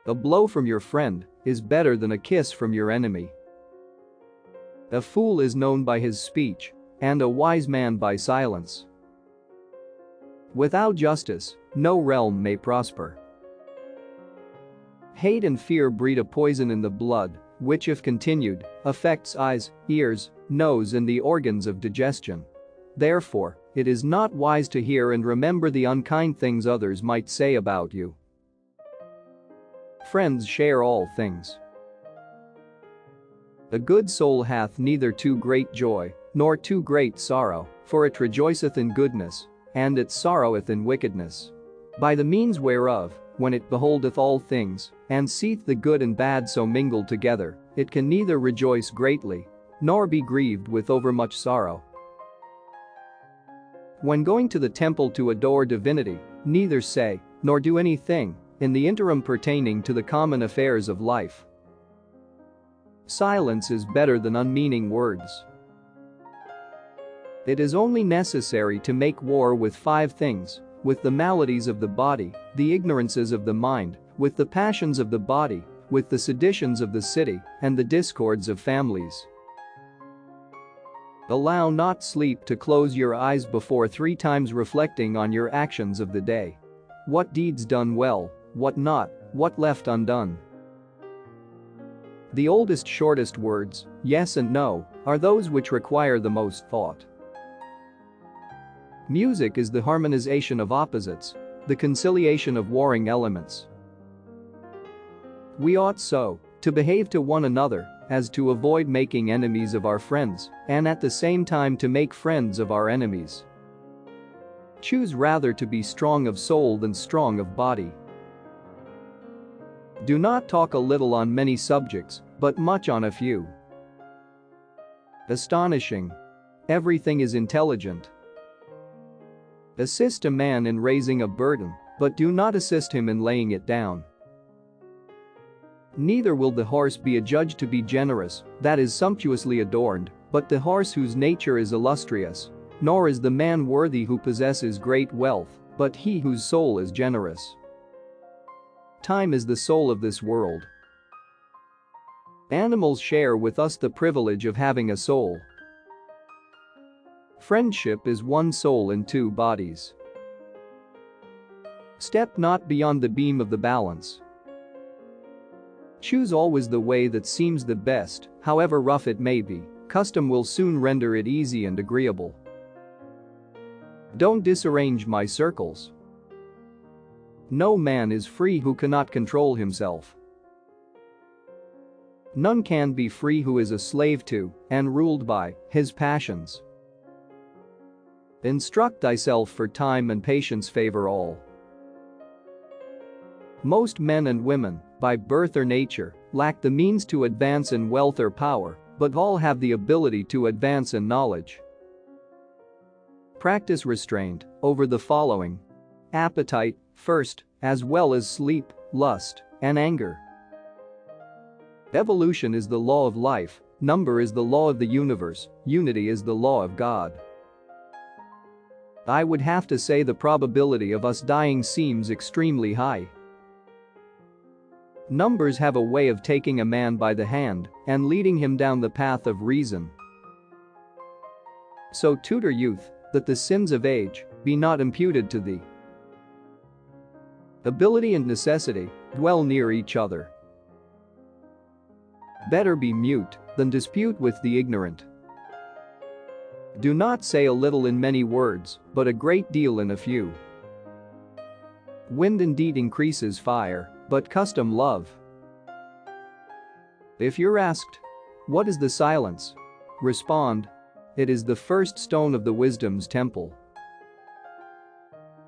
A blow from your friend is better than a kiss from your enemy. A fool is known by his speech, and a wise man by silence. Without justice, no realm may prosper. Hate and fear breed a poison in the blood, which if continued, affects eyes, ears, nose and the organs of digestion. Therefore, it is not wise to hear and remember the unkind things others might say about you. Friends share all things. A good soul hath neither too great joy, nor too great sorrow, for it rejoiceth in goodness, and it sorroweth in wickedness. By the means whereof, when it beholdeth all things, and seeth the good and bad so mingled together, it can neither rejoice greatly, nor be grieved with overmuch sorrow. When going to the temple to adore divinity, neither say, nor do anything, in the interim pertaining to the common affairs of life. Silence is better than unmeaning words. It is only necessary to make war with 5 things, with the maladies of the body, the ignorances of the mind, with the passions of the body, with the seditions of the city, and the discords of families. Allow not sleep to close your eyes before 3 times reflecting on your actions of the day. What deeds done well, what not, what left undone. The oldest shortest words, yes and no, are those which require the most thought. Music is the harmonization of opposites, the conciliation of warring elements. We ought so to behave to one another as to avoid making enemies of our friends, and at the same time to make friends of our enemies. Choose rather to be strong of soul than strong of body. Do not talk a little on many subjects, but much on a few. Astonishing. Everything is intelligent. Assist a man in raising a burden, but do not assist him in laying it down. Neither will the horse be adjudged to be generous, that is sumptuously adorned, but the horse whose nature is illustrious. Nor is the man worthy who possesses great wealth, but he whose soul is generous. Time is the soul of this world. Animals share with us the privilege of having a soul. Friendship is one soul in 2 bodies. Step not beyond the beam of the balance. Choose always the way that seems the best, however rough it may be, custom will soon render it easy and agreeable. Don't disarrange my circles. No man is free who cannot control himself. None can be free who is a slave to, and ruled by, his passions. Instruct thyself, for time and patience favor all. Most men and women, by birth or nature, lack the means to advance in wealth or power, but all have the ability to advance in knowledge. Practice restraint over the following: appetite, first, as well as sleep, lust, and anger. Evolution is the law of life, number is the law of the universe, unity is the law of God. I would have to say the probability of us dying seems extremely high. Numbers have a way of taking a man by the hand and leading him down the path of reason. So tutor youth, that the sins of age be not imputed to thee. Ability and necessity dwell near each other. Better be mute than dispute with the ignorant. Do not say a little in many words, but a great deal in a few. Wind indeed increases fire, but custom love. If you're asked, what is the silence? Respond, it is the first stone of the wisdom's temple.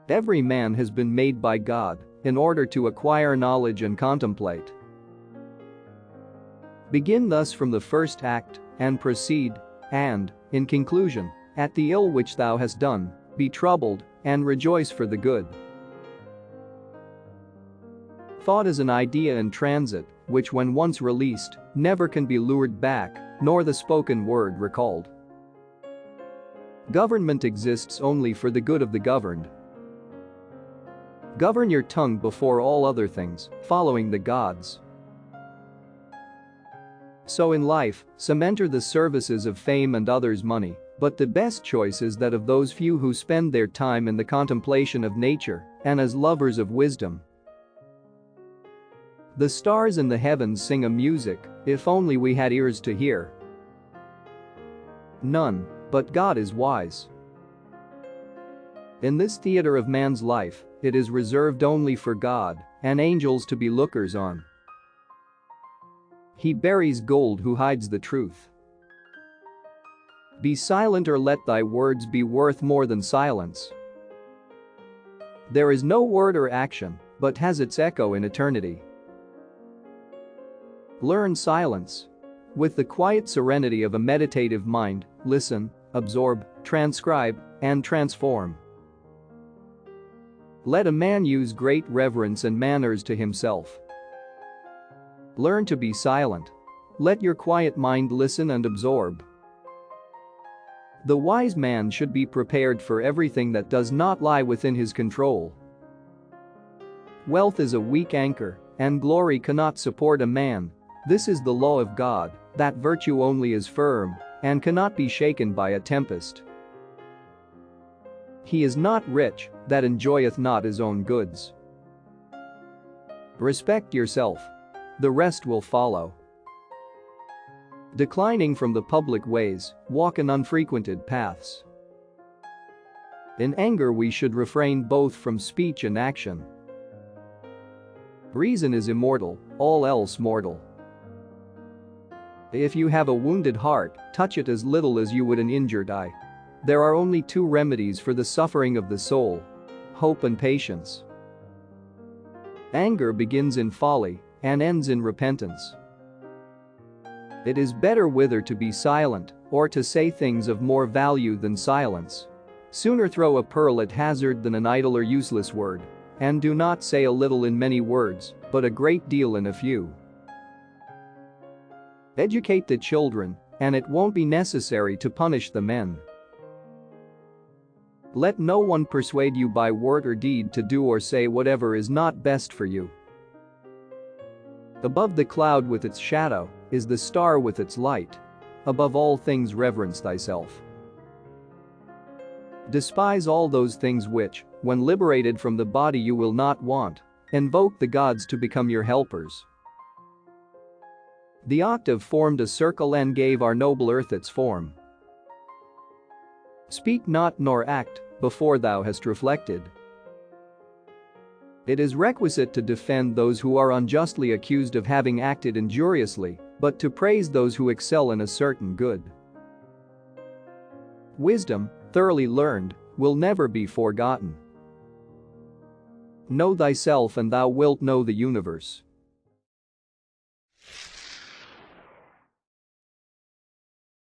Every man has been made by God in order to acquire knowledge and contemplate. Begin thus from the first act, and proceed, and, in conclusion, at the ill which thou hast done, be troubled, and rejoice for the good. Thought is an idea in transit, which when once released, never can be lured back, nor the spoken word recalled. Government exists only for the good of the governed. Govern your tongue before all other things, following the gods. So in life, some enter the services of fame and others money, but the best choice is that of those few who spend their time in the contemplation of nature and as lovers of wisdom. The stars in the heavens sing a music, if only we had ears to hear. None but God is wise. In this theater of man's life, it is reserved only for God and angels to be lookers on. He buries gold who hides the truth. Be silent or let thy words be worth more than silence. There is no word or action, but has its echo in eternity. Learn silence. With the quiet serenity of a meditative mind, listen, absorb, transcribe, and transform. Let a man use great reverence and manners to himself. Learn to be silent. Let your quiet mind listen and absorb. The wise man should be prepared for everything that does not lie within his control. Wealth is a weak anchor, and glory cannot support a man. This is the law of God, that virtue only is firm and cannot be shaken by a tempest. He is not rich that enjoyeth not his own goods. Respect yourself. The rest will follow. Declining from the public ways, walk in unfrequented paths. In anger we should refrain both from speech and action. Reason is immortal, all else mortal. If you have a wounded heart, touch it as little as you would an injured eye. There are only two remedies for the suffering of the soul: hope and patience. Anger begins in folly and ends in repentance. It is better whether to be silent or to say things of more value than silence. Sooner throw a pearl at hazard than an idle or useless word, and do not say a little in many words, but a great deal in a few. Educate the children, and it won't be necessary to punish the men. Let no one persuade you by word or deed to do or say whatever is not best for you. Above the cloud with its shadow is the star with its light. Above all things reverence thyself. Despise all those things which, when liberated from the body, you will not want. Invoke the gods to become your helpers. The octave formed a circle and gave our noble earth its form. Speak not nor act before thou hast reflected. It is requisite to defend those who are unjustly accused of having acted injuriously, but to praise those who excel in a certain good. Wisdom, thoroughly learned, will never be forgotten. Know thyself and thou wilt know the universe.